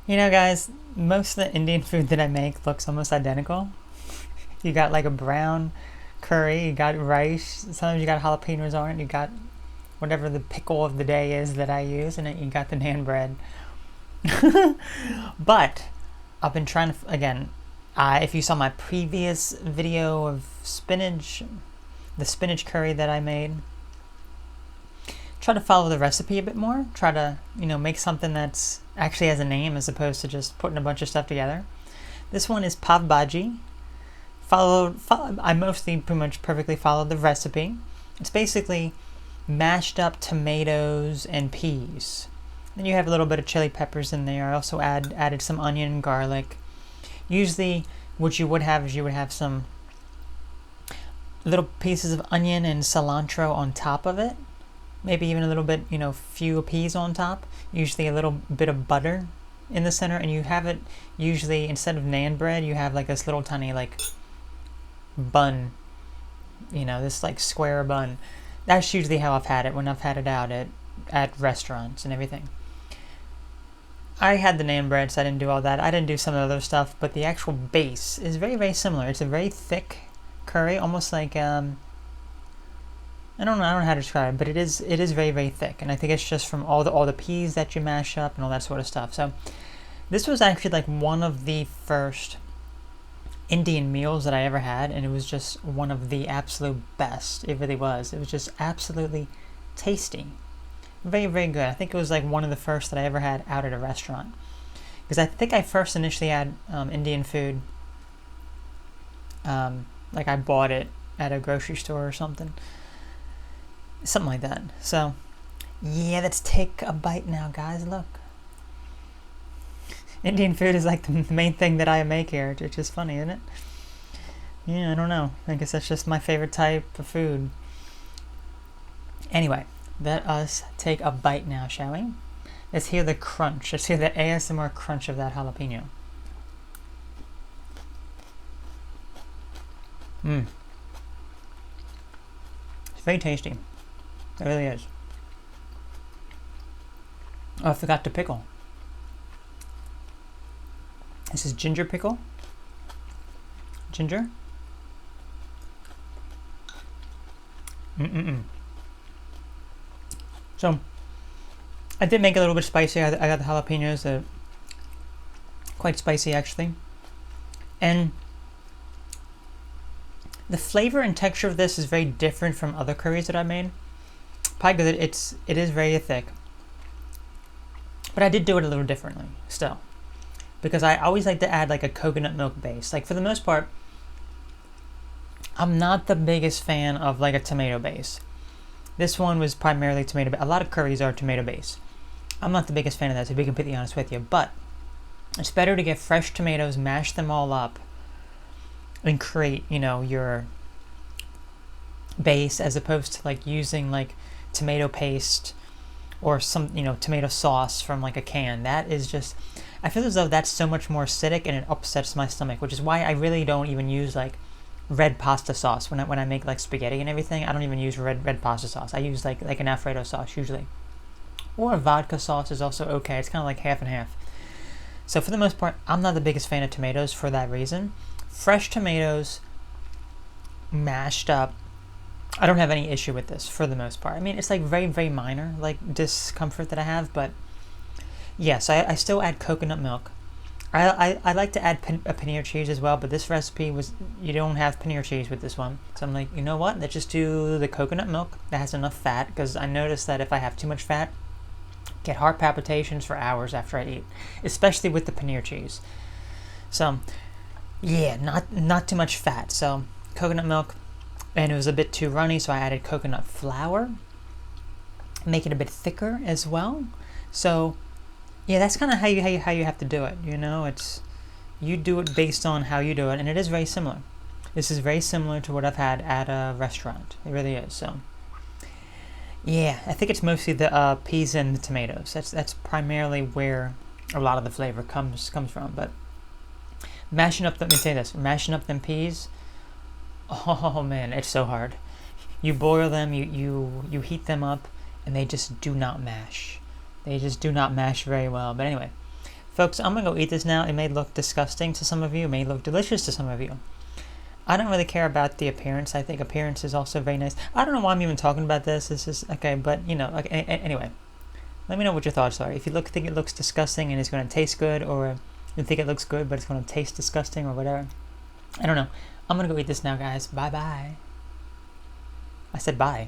You know, guys, most of the Indian food that I make looks almost identical. You got like a brown curry, you got rice, sometimes you got jalapenos on it, you got whatever the pickle of the day is that I use, and then you got the naan bread. But I've been trying to, again, if you saw my previous video of spinach, the spinach curry that I made, try to follow the recipe a bit more. Try to, make something that's actually has a name as opposed to just putting a bunch of stuff together. This one is Pav Bhaji. I mostly pretty much perfectly followed the recipe. It's basically mashed up tomatoes and peas. Then you have a little bit of chili peppers in there. I also added some onion and garlic. Usually what you would have is you would have some little pieces of onion and cilantro on top of it. Maybe even a little bit, few peas on top. Usually a little bit of butter in the center, and you have it usually instead of naan bread, you have like this little tiny like bun, this like square bun. That's usually how I've had it when I've had it out at restaurants and everything. I had the naan bread, so I didn't do all that. I didn't do some of the other stuff, but the actual base is very, very similar. It's a very thick curry, almost like I don't know how to describe it, but it is very, very thick, and I think it's just from all the peas that you mash up and all that sort of stuff. So this was actually like one of the first Indian meals that I ever had, and it was just one of the absolute best. It really was. It was just absolutely tasty. Very, very good. I think it was like one of the first that I ever had out at a restaurant. Because I think I first initially had Indian food, like I bought it at a grocery store or something. Something like that. So, yeah, let's take a bite now, guys. Look. Indian food is like the main thing that I make here, which is funny, isn't it? Yeah, I don't know. I guess that's just my favorite type of food. Anyway, let us take a bite now, shall we? Let's hear the crunch. Let's hear the ASMR crunch of that jalapeno. Mmm. It's very tasty. It really is. Oh, I forgot to pickle. This is ginger pickle. Ginger. So, I did make it a little bit spicy. I got the jalapenos, quite spicy actually. And the flavor and texture of this is very different from other curries that I made. Probably because it is very thick. But I did do it a little differently still. Because I always like to add like a coconut milk base. Like for the most part, I'm not the biggest fan of like a tomato base. This one was primarily tomato base. A lot of curries are tomato base. I'm not the biggest fan of that, to be completely honest with you. But it's better to get fresh tomatoes, mash them all up, and create, your base, as opposed to like using like tomato paste or some, tomato sauce from like a can. That is just, I feel as though that's so much more acidic and it upsets my stomach, which is why I really don't even use like red pasta sauce when I make like spaghetti and everything. I don't even use red pasta sauce. I use like an Alfredo sauce usually, or a vodka sauce is also okay. It's kind of like half and half. So for the most part, I'm not the biggest fan of tomatoes for that reason. Fresh tomatoes mashed up, I don't have any issue with this for the most part. I mean, it's like very, very minor like discomfort that I have, but yes, I still add coconut milk. I like to add a paneer cheese as well, but this recipe you don't have paneer cheese with this one. So I'm like, you know what? Let's just do the coconut milk that has enough fat, because I noticed that if I have too much fat, I get heart palpitations for hours after I eat, especially with the paneer cheese. So yeah, not too much fat. So coconut milk, and it was a bit too runny, so I added coconut flour, make it a bit thicker as well. So yeah, that's kind of how you have to do it. It's you do it based on how you do it, and it is very similar. This is very similar to what I've had at a restaurant. It really is. So yeah, I think it's mostly the peas and the tomatoes. That's primarily where a lot of the flavor comes from. But mashing up them peas. Oh man, it's so hard. You boil them, you heat them up, and they just do not mash. They just do not mash very well. But anyway, Folks, I'm gonna go eat this now. It may look disgusting to some of you, it may look delicious to some of you. I don't really care about the appearance. I think appearance is also very nice. I don't know why I'm even talking about this. This is okay, but you know, okay, anyway. Let me know what your thoughts are. If you think it looks disgusting and it's going to taste good, or you think it looks good but it's going to taste disgusting, or whatever. I don't know. I'm going to go eat this now, guys. Bye-bye. I said bye.